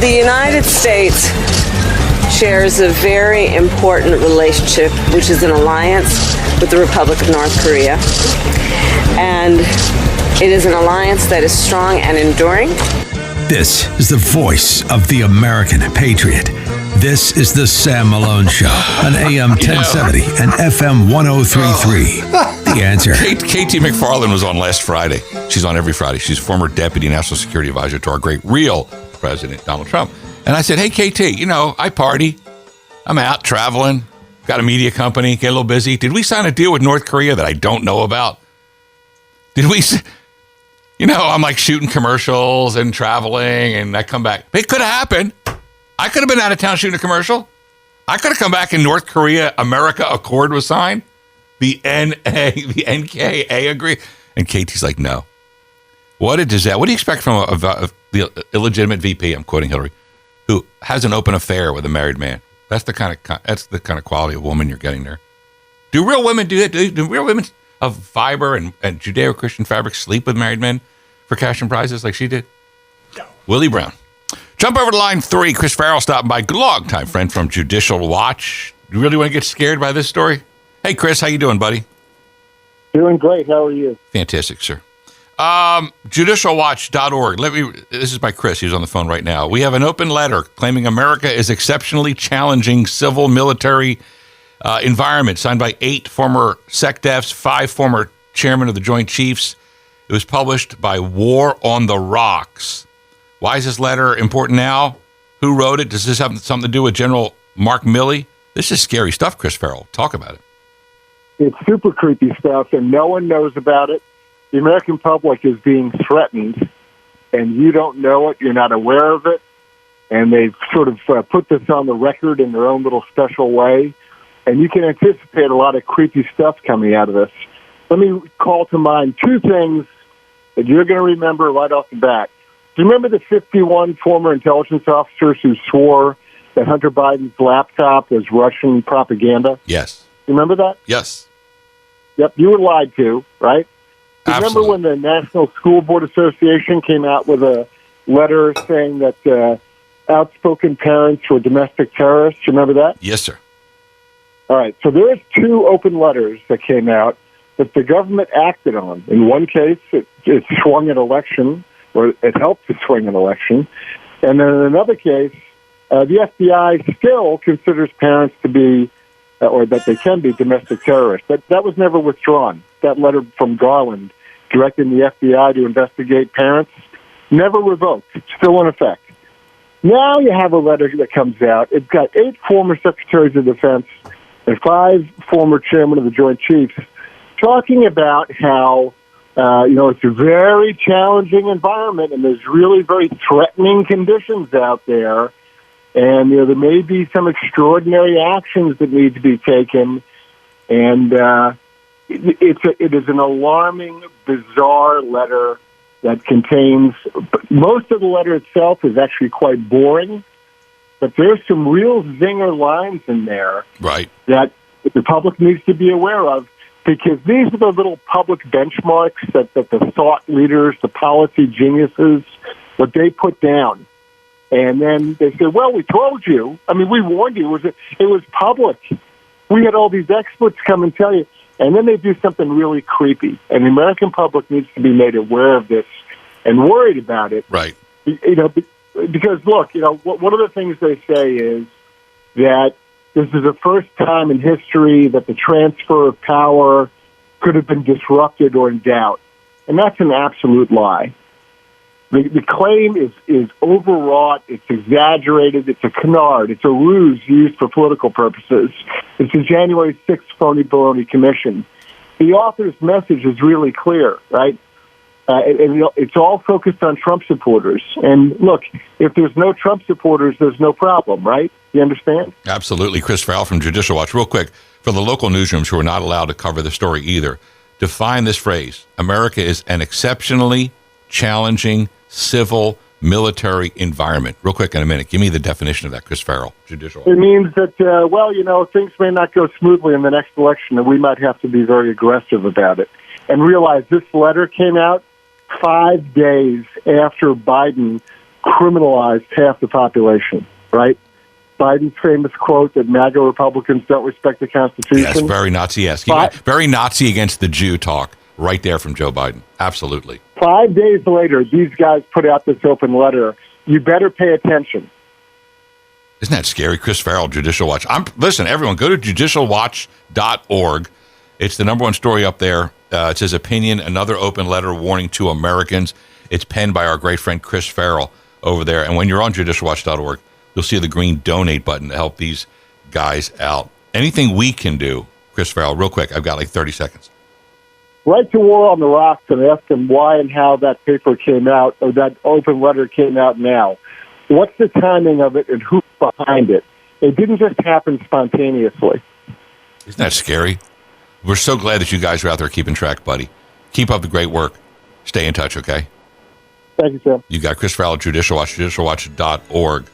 The United States shares a very important relationship, which is an alliance with the Republic of North Korea. And it is an alliance that is strong and enduring. This is the voice of the American patriot. This is the Sam Malone Show on AM 1070 and FM 1033. The Answer. KT McFarland was on last Friday. She's on every Friday. She's former Deputy National Security Advisor to our great real President, Donald Trump. And I said, hey, KT, I party. I'm out traveling. Got a media company. Get a little busy. Did we sign a deal with North Korea that I don't know about? Did we... I'm like shooting commercials and traveling, and I come back. It could have happened. I could have been out of town shooting a commercial. I could have come back in North Korea. America Accord was signed. The NKA agree. And KT's like, no. What a disaster. What do you expect from the illegitimate VP, I'm quoting Hillary, who has an open affair with a married man? That's the kind of quality of woman you're getting there. Do real women do that? Do real women of fiber and Judeo-Christian fabric sleep with married men for cash and prizes like she did? No. Willie Brown. Jump over to line 3. Chris Farrell stopping by. Long-time friend from Judicial Watch. You really want to get scared by this story? Hey, Chris, how you doing, buddy? Doing great. How are you? Fantastic, sir. Judicialwatch.org. This is by Chris. He's on the phone right now. We have an open letter claiming America is exceptionally challenging civil military environment, signed by 8 former SecDefs, 5 former chairmen of the Joint Chiefs. It was published by War on the Rocks. Why is this letter important now? Who wrote it? Does this have something to do with General Mark Milley? This is scary stuff, Chris Farrell. Talk about it. It's super creepy stuff, and no one knows about it. The American public is being threatened, and you don't know it. You're not aware of it. And they've sort of put this on the record in their own little special way. And you can anticipate a lot of creepy stuff coming out of this. Let me call to mind 2 things that you're going to remember right off the bat. Do you remember the 51 former intelligence officers who swore that Hunter Biden's laptop was Russian propaganda? Yes. You remember that? Yes. Yep, you were lied to, right? Do you Absolutely. remember when the National School Board Association came out with a letter saying that outspoken parents were domestic terrorists? You remember that? Yes, sir. All right, so there's 2 open letters that came out that the government acted on. In one case, it swung an election, or it helped to swing an election. And then in another case, the FBI still considers parents to be, or that they can be domestic terrorists. That was never withdrawn. That letter from Garland directing the FBI to investigate parents, never revoked. It's still in effect. Now you have a letter that comes out. It's got 8 former secretaries of defense and 5 former chairmen of the Joint Chiefs talking about how, it's a very challenging environment and there's really very threatening conditions out there. And, there may be some extraordinary actions that need to be taken. And it is an alarming, bizarre letter that contains, most of the letter itself is actually quite boring, but there's some real zinger lines in there, right, that the public needs to be aware of, because these are the little public benchmarks that the thought leaders, the policy geniuses, what they put down. And then they say, well, we told you. I mean, we warned you. It was public. We had all these experts come and tell you. And then they do something really creepy. And the American public needs to be made aware of this and worried about it. Right. Because, look, one of the things they say is that this is the first time in history that the transfer of power could have been disrupted or in doubt. And that's an absolute lie. The claim is overwrought, it's exaggerated, it's a canard, it's a ruse used for political purposes. It's the January 6th phony baloney commission. The author's message is really clear, right? And it's all focused on Trump supporters. And look, if there's no Trump supporters, there's no problem, right? You understand? Absolutely. Chris Farrell from Judicial Watch. Real quick, for the local newsrooms who are not allowed to cover the story either, define this phrase. America is an exceptionally challenging civil military environment. Real quick in a minute. Give me the definition of that, Chris Farrell, Judicial. It means that, things may not go smoothly in the next election, and we might have to be very aggressive about it. And realize this letter came out 5 days after Biden criminalized half the population, right? Biden's famous quote that MAGA Republicans don't respect the Constitution. Yes, very Nazi-esque. Very Nazi against the Jew talk right there from Joe Biden. Absolutely. 5 days later, these guys put out this open letter. You better pay attention. Isn't that scary? Chris Farrell, Judicial Watch. Listen, everyone, go to judicialwatch.org. It's the number one story up there. It says opinion, another open letter warning to Americans. It's penned by our great friend Chris Farrell over there. And when you're on judicialwatch.org, you'll see the green donate button to help these guys out. Anything we can do, Chris Farrell, real quick. I've got like 30 seconds. Write to War on the Rocks and ask them why and how that paper came out, or that open letter came out now. What's the timing of it and who's behind it? It didn't just happen spontaneously. Isn't that scary? We're so glad that you guys are out there keeping track, buddy. Keep up the great work. Stay in touch, okay? Thank you, Sam. You got Chris Farrell, Judicial Watch, judicialwatch.org.